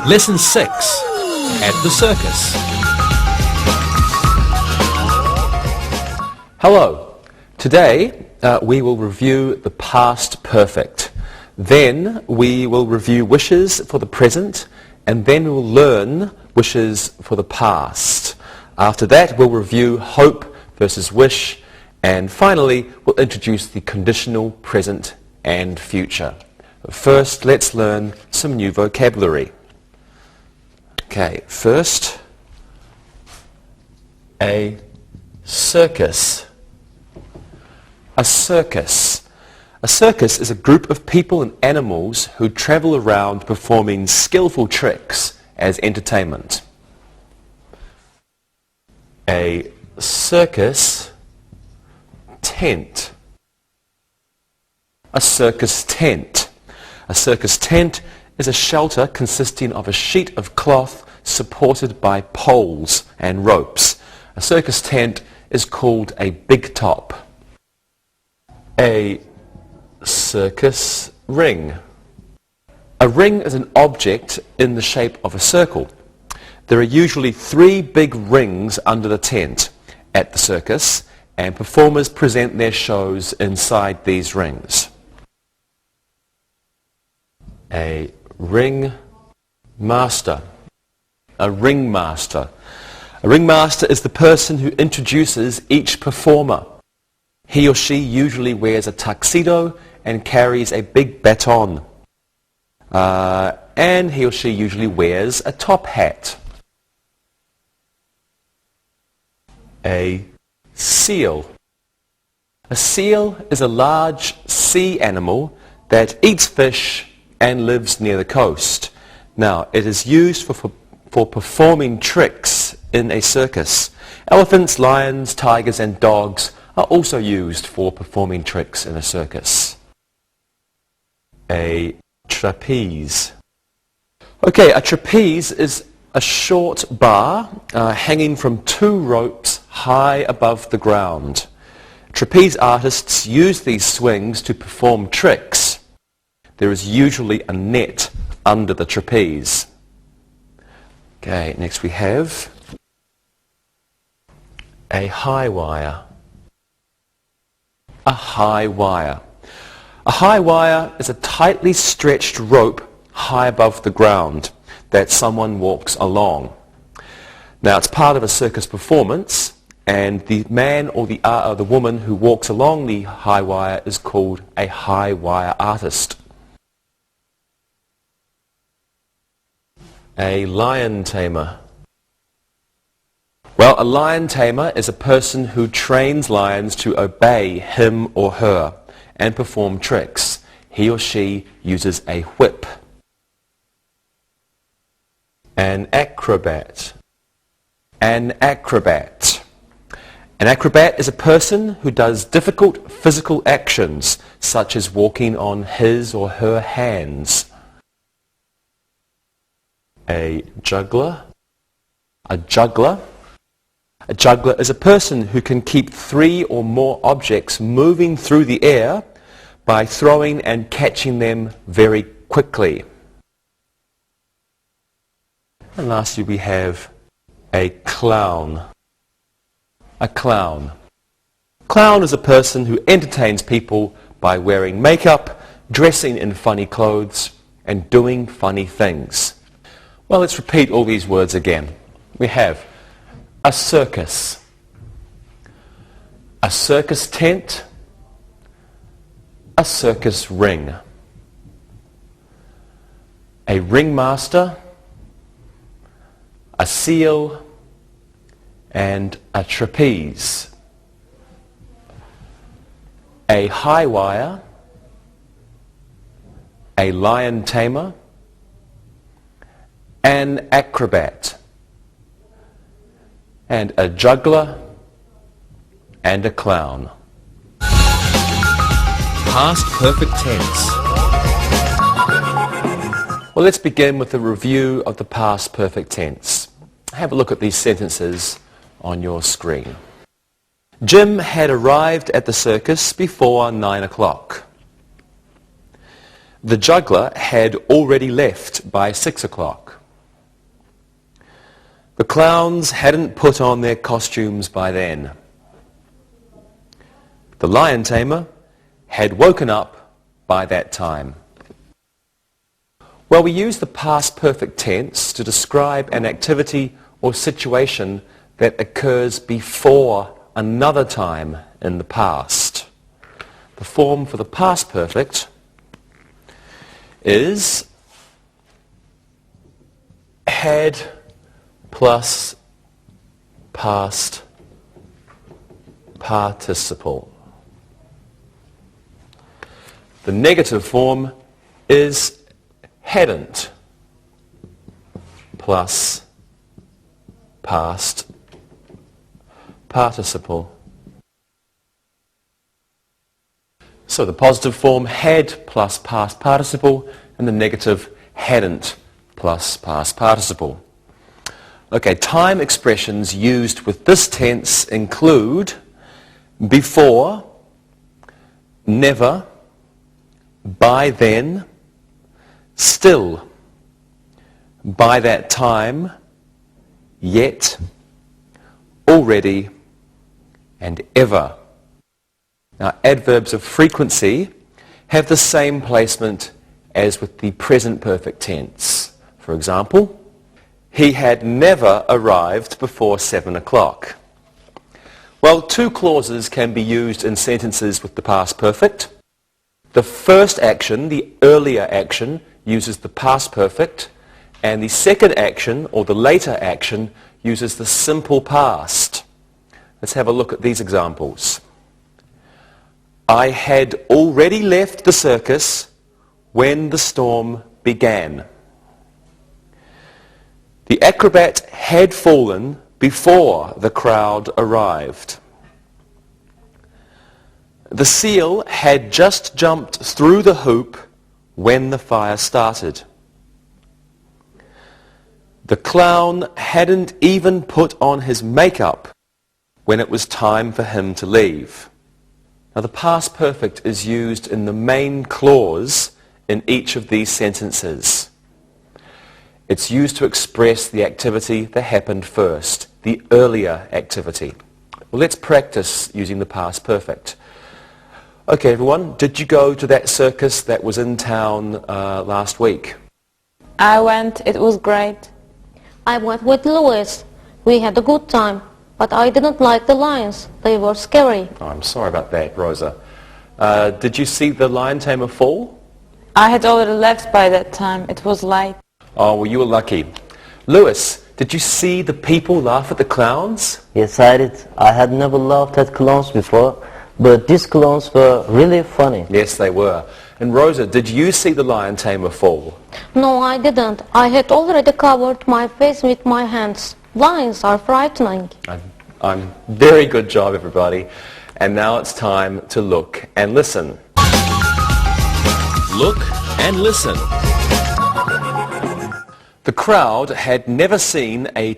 Lesson 6 at the circus. Hello. Today we will review the past perfect. Then we will review wishes for the present, and then we will learn wishes for the past. After that we'll review hope versus wish, and finally we'll introduce the conditional present and future. First, let's learn some new vocabulary. Okay, first, a circus. A circus. A circus is a group of people and animals who travel around performing skillful tricks as entertainment. A circus tent. A circus tent. A circus tent is a shelter consisting of a sheet of cloth supported by poles and ropes. A circus tent is called a big top. A circus ring. A ring is an object in the shape of a circle. There are usually 3 big rings under the tent at the circus, and performers present their shows inside these rings. A ring master. A ringmaster. A ringmaster is the person who introduces each performer. He or she usually wears a tuxedo and carries a big baton. And he or she usually wears a top hat. A seal. A seal is a large sea animal that eats fish and lives near the coast. Now, it is used for performing tricks in a circus. Elephants, lions, tigers and dogs are also used for performing tricks in a circus. A trapeze. Okay, a trapeze is a short bar hanging from 2 ropes high above the ground. Trapeze artists use these swings to perform tricks. There is usually a net under the trapeze. Okay, next we have a high wire. A high wire. A high wire is a tightly stretched rope high above the ground that someone walks along. Now, it's part of a circus performance, and the man or the woman who walks along the high wire is called a high wire artist. A lion tamer. Well, a lion tamer is a person who trains lions to obey him or her and perform tricks. He or she uses a whip. An acrobat. An acrobat. An acrobat is a person who does difficult physical actions, such as walking on his or her hands. A juggler. A juggler. A juggler is a person who can keep 3 or more objects moving through the air by throwing and catching them very quickly. And lastly we have a clown. A clown. Clown is a person who entertains people by wearing makeup, dressing in funny clothes, and doing funny things. Well, let's repeat all these words again. We have a circus, a circus tent, a circus ring, a ringmaster, a seal, and a trapeze, a high wire, a lion tamer, an acrobat, and a juggler, and a clown. Past perfect tense. Well, let's begin with a review of the past perfect tense. Have a look at these sentences on your screen. Jim had arrived at the circus before 9 o'clock. The juggler had already left by 6 o'clock. The clowns hadn't put on their costumes by then. The lion tamer had woken up by that time. Well, we use the past perfect tense to describe an activity or situation that occurs before another time in the past. The form for the past perfect is had plus past participle. The negative form is hadn't plus past participle. So the positive form had plus past participle, and the negative hadn't plus past participle. Okay, time expressions used with this tense include before, never, by then, still, by that time, yet, already, and ever. Now, adverbs of frequency have the same placement as with the present perfect tense. For example, he had never arrived before 7 o'clock. Well, two clauses can be used in sentences with the past perfect. The first action, the earlier action, uses the past perfect, and the second action, or the later action, uses the simple past. Let's have a look at these examples. I had already left the circus when the storm began. The acrobat had fallen before the crowd arrived. The seal had just jumped through the hoop when the fire started. The clown hadn't even put on his makeup when it was time for him to leave. Now, the past perfect is used in the main clause in each of these sentences. It's used to express the activity that happened first, the earlier activity. Well, let's practice using the past perfect. Okay, everyone, did you go to that circus that was in town last week? I went. It was great. I went with Louis. We had a good time, but I didn't like the lions. They were scary. Oh, I'm sorry about that, Rosa. Did you see the lion tamer fall? I had already left by that time. It was late. Oh, well, you were lucky. Louis, did you see the people laugh at the clowns? Yes, I did. I had never laughed at clowns before, but these clowns were really funny. Yes, they were. And Rosa, did you see the lion tamer fall? No, I didn't. I had already covered my face with my hands. Lions are frightening. I'm very good job, everybody. And now it's time to look and listen. Look and listen. The crowd had never seen a